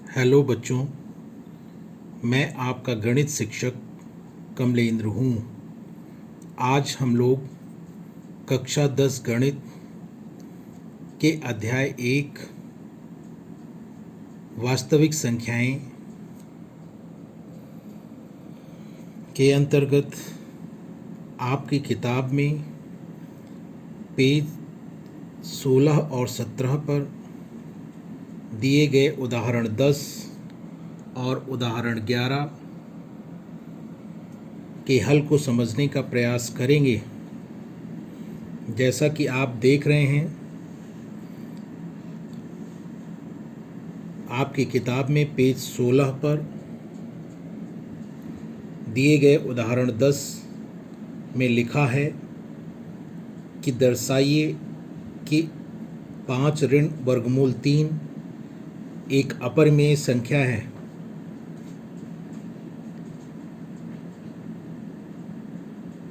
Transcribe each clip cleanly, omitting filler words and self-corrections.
Hello बच्चों, मैं आपका गणित शिक्षक कमलेंद्र हूँ। आज हम लोग कक्षा 10 गणित के अध्याय 1 वास्तविक संख्याएं के अंतर्गत आपकी किताब में पेज 16 और 17 पर दिए गए उदाहरण 10 और उदाहरण 11 के हल को समझने का प्रयास करेंगे। जैसा कि आप देख रहे हैं, आपकी किताब में पेज 16 पर दिए गए उदाहरण 10 में लिखा है कि दर्शाइए कि 5 ऋण वर्गमूल 3 एक अपरिमेय संख्या है।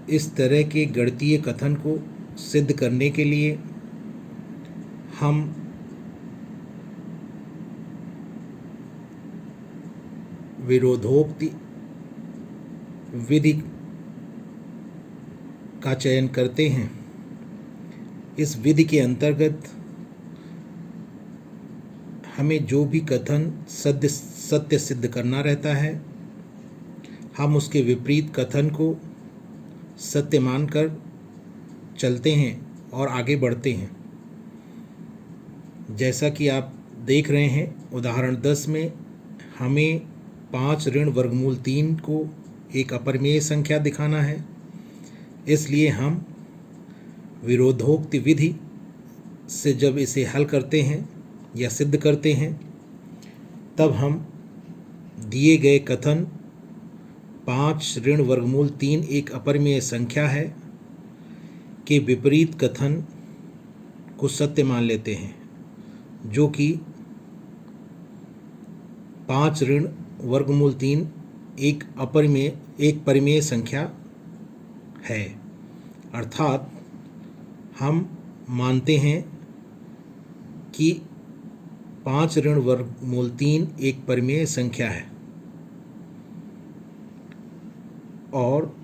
इस तरह के गणितीय कथन को सिद्ध करने के लिए हम विरोधोक्ति विधि का चयन करते हैं। इस विधि के अंतर्गत हमें जो भी कथन सत्य सिद्ध करना रहता है, हम उसके विपरीत कथन को सत्य मानकर चलते हैं और आगे बढ़ते हैं। जैसा कि आप देख रहे हैं, उदाहरण 10 में हमें 5 ऋण वर्गमूल 3 को एक अपरिमेय संख्या दिखाना है। इसलिए हम विरोधोक्ति विधि से जब इसे हल करते हैं या सिद्ध करते हैं, तब हम दिए गए कथन 5 ऋण वर्गमूल 3 एक अपरिमेय संख्या है के विपरीत कथन को सत्य मान लेते हैं, जो कि 5 ऋण वर्गमूल 3 एक परिमेय संख्या है। अर्थात हम मानते हैं कि 5 ऋण वर्गमूल 3 एक परिमेय संख्या है, और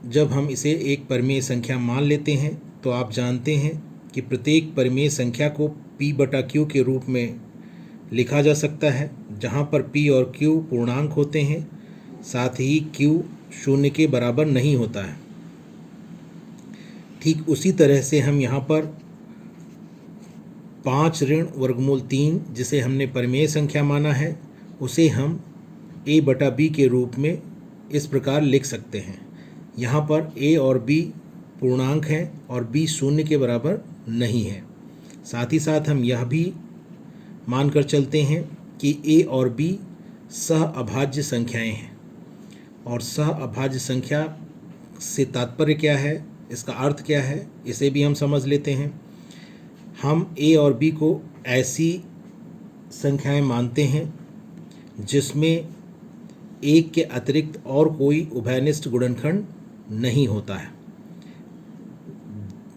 जब हम इसे एक परिमेय संख्या मान लेते हैं तो आप जानते हैं कि प्रत्येक परिमेय संख्या को p/q के रूप में लिखा जा सकता है, जहां पर p और q पूर्णांक होते हैं, साथ ही q 0 के बराबर नहीं होता है। ठीक उसी तरह से हम यहाँ पर 5 ऋण वर्गमूल 3 जिसे हमने परिमेय संख्या माना है, उसे हम a/b के रूप में इस प्रकार लिख सकते हैं। यहाँ पर a और b पूर्णांक हैं और b 0 के बराबर नहीं है। साथ ही साथ हम यह भी मानकर चलते हैं कि a और b सह अभाज्य संख्याएं हैं। और सह अभाज्य संख्या से तात्पर्य क्या है, इसका अर्थ क्या है, इसे भी हम समझ लेते हैं। हम a और b को ऐसी संख्याएं मानते हैं जिसमें एक के अतिरिक्त और कोई उभयनिष्ठ गुणनखंड नहीं होता है।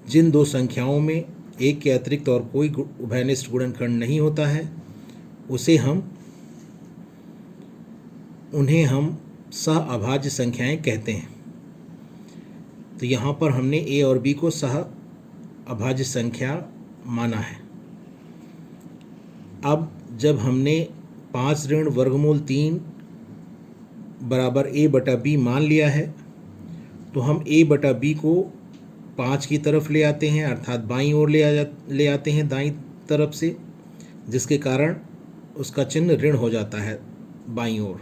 जिन दो संख्याओं में एक के अतिरिक्त और कोई उभयनिष्ठ गुणनखंड नहीं होता है, उन्हें हम सह अभाज्य संख्याएं कहते हैं। तो यहाँ पर हमने a और b को सह अभाज्य संख्या माना है। अब जब हमने 5 ऋण वर्गमूल 3 बराबर a/b मान लिया है, तो हम a/b को 5 की तरफ ले आते हैं, अर्थात बाईं ओर ले आते हैं दाईं तरफ से, जिसके कारण उसका चिन्ह ऋण हो जाता है बाईं ओर।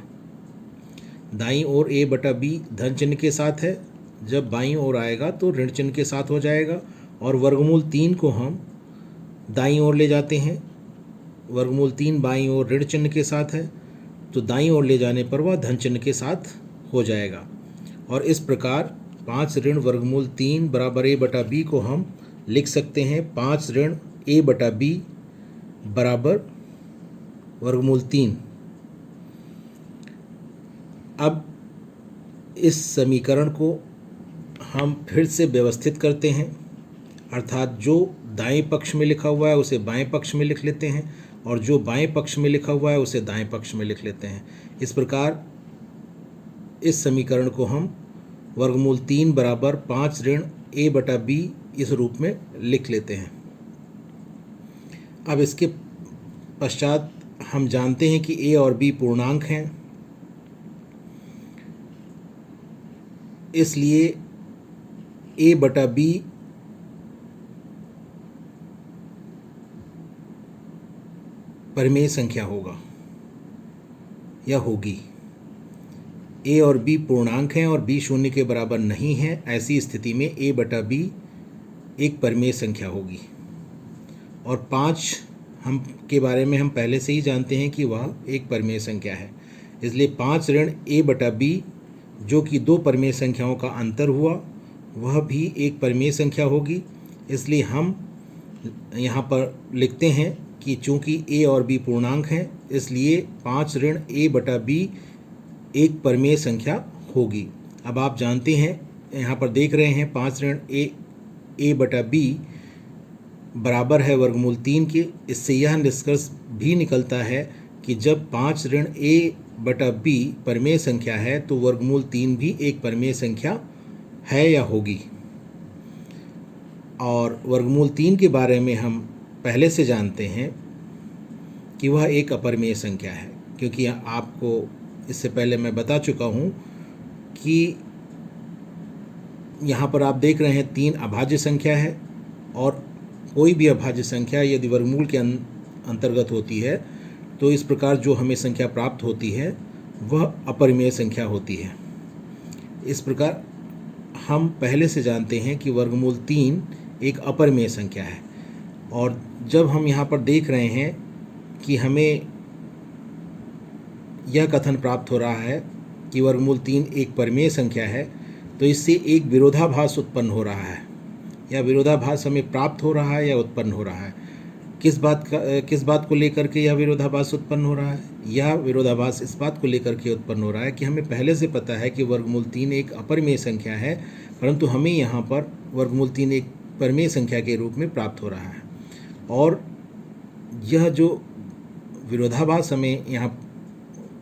दाईं ओर a/b धन चिन्ह के साथ है, जब बाईं ओर आएगा तो ऋण चिन्ह के साथ हो जाएगा। और वर्गमूल 3 को हम दाईं ओर ले जाते हैं, वर्गमूल 3 बाईं ओर ऋण चिन्ह के साथ है, तो दाईं ओर ले जाने पर वह धन चिन्ह के साथ हो जाएगा। और इस प्रकार 5 ऋण वर्गमूल 3 बराबर a/b को हम लिख सकते हैं 5 ऋण a/b बराबर वर्गमूल 3। अब इस समीकरण को हम फिर से व्यवस्थित करते हैं, अर्थात जो दाएं पक्ष में लिखा हुआ है उसे बाएं पक्ष में लिख लेते हैं और जो बाएं पक्ष में लिखा हुआ है उसे दाएं पक्ष में लिख लेते हैं। इस प्रकार इस समीकरण को हम वर्गमूल 3 बराबर 5 ऋण a बटा b इस रूप में लिख लेते हैं। अब इसके पश्चात हम जानते हैं कि a और b पूर्णांक हैं, इसलिए a बटा b परिमेय संख्या होगा या होगी। a और b पूर्णांक हैं और b शून्य के बराबर नहीं है। ऐसी स्थिति में a बटा b एक परिमेय संख्या होगी। और 5 हम के बारे में हम पहले से ही जानते हैं कि वह एक परिमेय संख्या है, इसलिए 5 ऋण a बटा b जो कि दो परिमेय संख्याओं का अंतर हुआ वह भी एक परिमेय संख्या होगी। इसलिए हम यहाँ पर लिखते हैं कि चूँकि a और b पूर्णांक हैं, इसलिए 5 ऋण a बटा b एक परिमेय संख्या होगी। अब आप जानते हैं, यहाँ पर देख रहे हैं 5 ऋण a बटा b बराबर है वर्गमूल 3 के। इससे यह निष्कर्ष भी निकलता है कि जब 5 ऋण a बटा b परिमेय संख्या है तो वर्गमूल 3 भी एक परिमेय संख्या है या होगी। और वर्गमूल 3 के बारे में हम पहले से जानते हैं कि वह एक अपरिमेय संख्या है, क्योंकि आपको इससे पहले मैं बता चुका हूँ कि यहाँ पर आप देख रहे हैं 3 अभाज्य संख्या है और कोई भी अभाज्य संख्या यदि वर्गमूल के अंतर्गत होती है तो इस प्रकार जो हमें संख्या प्राप्त होती है वह अपरिमेय संख्या होती है। इस प्रकार हम पहले से जानते हैं कि वर्गमूल 3 एक अपरिमेय संख्या है। और जब हम यहाँ पर देख रहे हैं कि हमें यह कथन प्राप्त हो रहा है कि वर्गमूल 3 एक परिमेय संख्या है, तो इससे एक विरोधाभास उत्पन्न हो रहा है। यह विरोधाभास हमें प्राप्त हो रहा है या उत्पन्न हो रहा है। किस बात को लेकर के यह विरोधाभास उत्पन्न हो रहा है? यह विरोधाभास इस बात को लेकर के उत्पन्न हो रहा है कि हमें पहले से पता है कि वर्गमूल 3 एक अपरिमेय संख्या है, परंतु हमें यहाँ पर वर्गमूल 3 एक परिमेय संख्या के रूप में प्राप्त हो रहा है। और यह जो विरोधाभास हमें यहाँ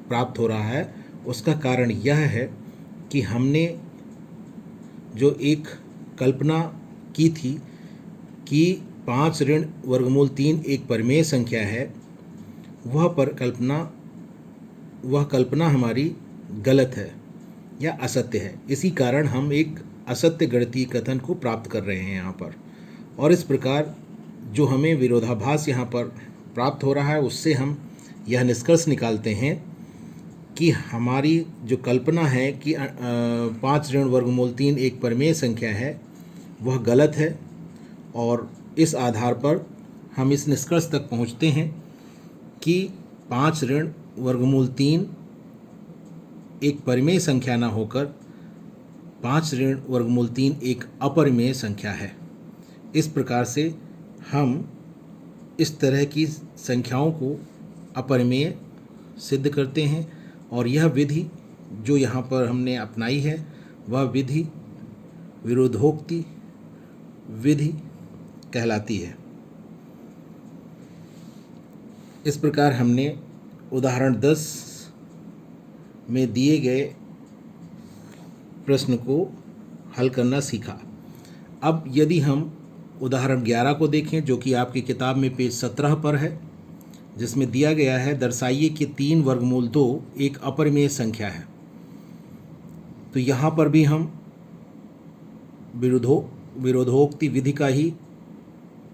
प्राप्त हो रहा है उसका कारण यह है कि हमने जो एक कल्पना की थी कि 5 ऋण वर्गमूल 3 एक परिमेय संख्या है, वह कल्पना हमारी गलत है या असत्य है। इसी कारण हम एक असत्य गणितीय कथन को प्राप्त कर रहे हैं यहाँ पर। और इस प्रकार जो हमें विरोधाभास यहाँ पर प्राप्त हो रहा है उससे हम यह निष्कर्ष निकालते हैं कि हमारी जो कल्पना है कि 5 ऋण वर्गमूल 3 एक परिमेय संख्या है वह गलत है। और इस आधार पर हम इस निष्कर्ष तक पहुँचते हैं कि 5 ऋण वर्गमूल 3 एक परिमेय संख्या न होकर 5 ऋण वर्गमूल 3 एक अपरिमेय संख्या है। इस प्रकार से हम इस तरह की संख्याओं को अपरिमेय सिद्ध करते हैं। और यह विधि जो यहाँ पर हमने अपनाई है वह विधि विरोधोक्ति विधि कहलाती है। इस प्रकार हमने उदाहरण 10 में दिए गए प्रश्न को हल करना सीखा। अब यदि हम उदाहरण 11 को देखें जो कि आपकी किताब में पेज 17 पर है, जिसमें दिया गया है दर्शाइए कि 3 वर्गमूल 2 एक अपरिमेय संख्या है। तो यहाँ पर भी हम विरोधोक्ति विधि का ही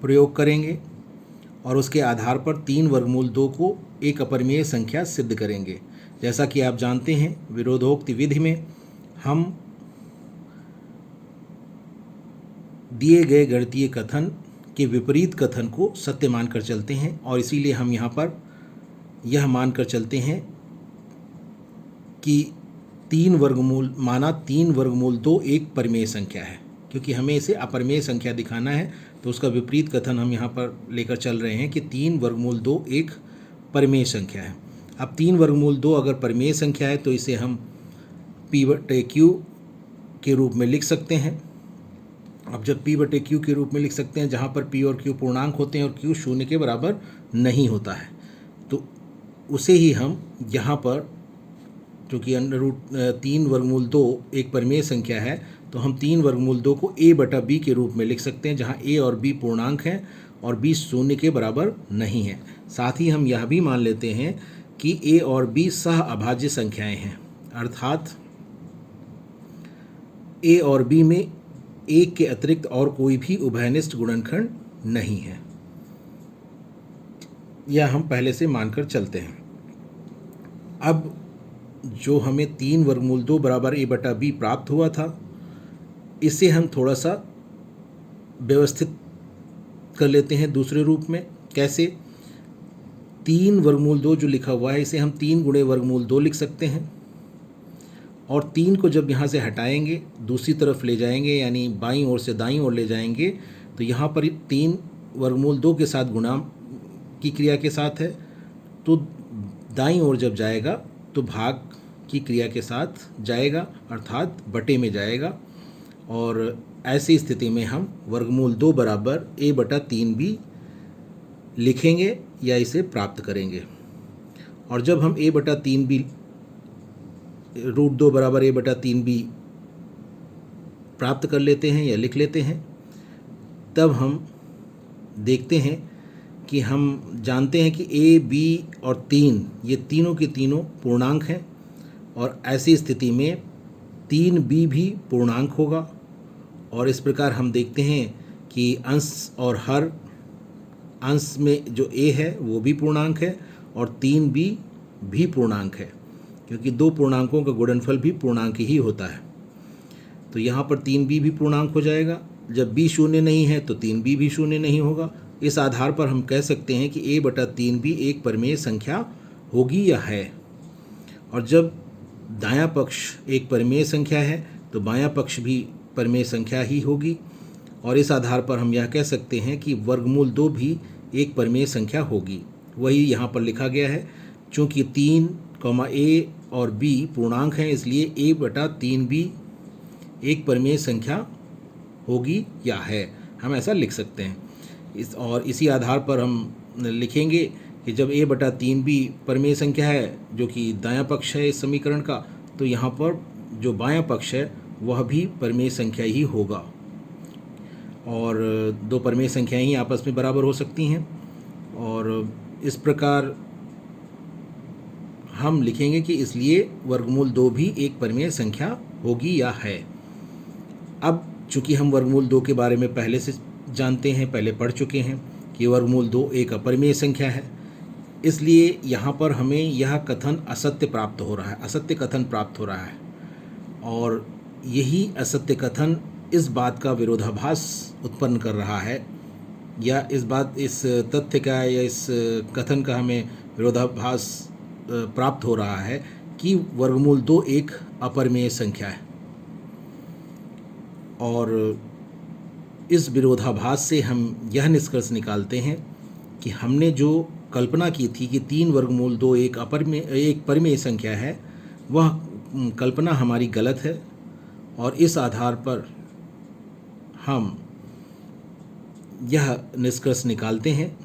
प्रयोग करेंगे और उसके आधार पर 3 वर्गमूल 2 को एक अपरिमेय संख्या सिद्ध करेंगे। जैसा कि आप जानते हैं विरोधोक्ति विधि में हम दिए गए गणितीय कथन के विपरीत कथन को सत्य मानकर चलते हैं और इसीलिए हम यहाँ पर यह मानकर चलते हैं कि 3 वर्गमूल 2 एक परिमेय संख्या है। क्योंकि हमें इसे अपरिमेय संख्या दिखाना है तो उसका विपरीत कथन हम यहाँ पर लेकर चल रहे हैं कि 3 वर्गमूल 2 एक परिमेय संख्या है। अब 3 वर्गमूल 2 अगर परिमेय संख्या है तो इसे हम p/q के रूप में लिख सकते हैं। अब जब p/q के रूप में लिख सकते हैं जहाँ पर p और q पूर्णांक होते हैं और q शून्य के बराबर नहीं होता है, उसे ही हम यहाँ पर, क्योंकि √3 वर्गमूल 2 एक परिमेय संख्या है, तो हम 3 वर्गमूल 2 को a बटा b के रूप में लिख सकते हैं, जहाँ a और b पूर्णांक हैं और b शून्य के बराबर नहीं है। साथ ही हम यह भी मान लेते हैं कि a और b सह अभाज्य संख्याएं हैं, अर्थात a और b में एक के अतिरिक्त और कोई भी उभयनिष्ठ गुणनखंड नहीं है। यह हम पहले से मानकर चलते हैं। अब जो हमें 3 वर्गमूल 2 बराबर a बटा b प्राप्त हुआ था, इसे हम थोड़ा सा व्यवस्थित कर लेते हैं दूसरे रूप में। कैसे? 3 वर्गमूल 2 जो लिखा हुआ है, इसे हम 3 गुणे वर्गमूल 2 लिख सकते हैं, और 3 को जब यहाँ से हटाएंगे, दूसरी तरफ ले जाएंगे, यानी बाईं ओर से दाईं ओर ले जाएंगे, तो यहाँ पर 3 वर्गमूल 2 के साथ गुणा की क्रिया के साथ है, तो दाईं ओर जब जाएगा तो भाग की क्रिया के साथ जाएगा, अर्थात बटे में जाएगा। और ऐसी स्थिति में हम वर्गमूल 2 बराबर a बटा 3 भी लिखेंगे या इसे प्राप्त करेंगे। और जब हम a बटा 3 भी √2 बराबर a बटा 3 भी प्राप्त कर लेते हैं या लिख लेते हैं, तब हम देखते हैं कि हम जानते हैं कि a, b और 3 ये तीनों के तीनों पूर्णांक हैं, और ऐसी स्थिति में 3b भी पूर्णांक होगा। और इस प्रकार हम देखते हैं कि अंश और हर अंश में जो a है वो भी पूर्णांक है और 3b भी पूर्णांक है, क्योंकि दो पूर्णांकों का गुणनफल भी पूर्णांक ही होता है। तो यहाँ पर 3b भी पूर्णांक हो जाएगा। जब b शून्य नहीं है तो 3b भी शून्य नहीं होगा। इस आधार पर हम कह सकते हैं कि a बटा 3b एक परिमेय संख्या होगी या है। और जब दायां पक्ष एक परिमेय संख्या है तो बायां पक्ष भी परिमेय संख्या ही होगी, और इस आधार पर हम यह कह सकते हैं कि वर्गमूल 2 भी एक परिमेय संख्या होगी। वही यहाँ पर लिखा गया है। चूँकि 3, a और b पूर्णांक हैं, इसलिए a बटा 3b एक परिमेय संख्या होगी या है, हम ऐसा लिख सकते हैं। इसी आधार पर हम लिखेंगे कि जब a बटा 3b परिमेय संख्या है, जो कि दायां पक्ष है इस समीकरण का, तो यहाँ पर जो बायां पक्ष है वह भी परिमेय संख्या ही होगा, और दो परिमेय संख्याएं ही आपस में बराबर हो सकती हैं। और इस प्रकार हम लिखेंगे कि इसलिए वर्गमूल 2 भी एक परिमेय संख्या होगी या है। अब चूंकि हम वर्गमूल 2 के बारे में पहले से जानते हैं, पहले पढ़ चुके हैं कि वर्गमूल 2 एक अपरिमेय संख्या है, इसलिए यहाँ पर हमें यह कथन असत्य प्राप्त हो रहा है, असत्य कथन प्राप्त हो रहा है। और यही असत्य कथन इस बात का विरोधाभास उत्पन्न कर रहा है, या इस तथ्य का या इस कथन का हमें विरोधाभास प्राप्त हो रहा है कि वर्गमूल 2 एक अपरिमेय संख्या है। और इस विरोधाभास से हम यह निष्कर्ष निकालते हैं कि हमने जो कल्पना की थी कि 3 वर्गमूल 2 एक परिमेय संख्या है, वह कल्पना हमारी गलत है। और इस आधार पर हम यह निष्कर्ष निकालते हैं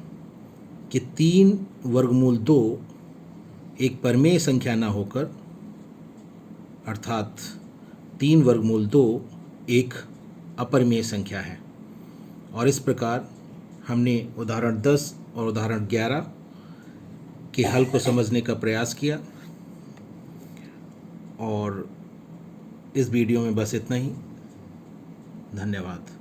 कि 3 वर्गमूल 2 एक परिमेय संख्या न होकर, अर्थात 3 वर्गमूल 2 एक अपरिमेय संख्या है। और इस प्रकार हमने उदाहरण 10 और उदाहरण 11 के हल को समझने का प्रयास किया। और इस वीडियो में बस इतना ही। धन्यवाद।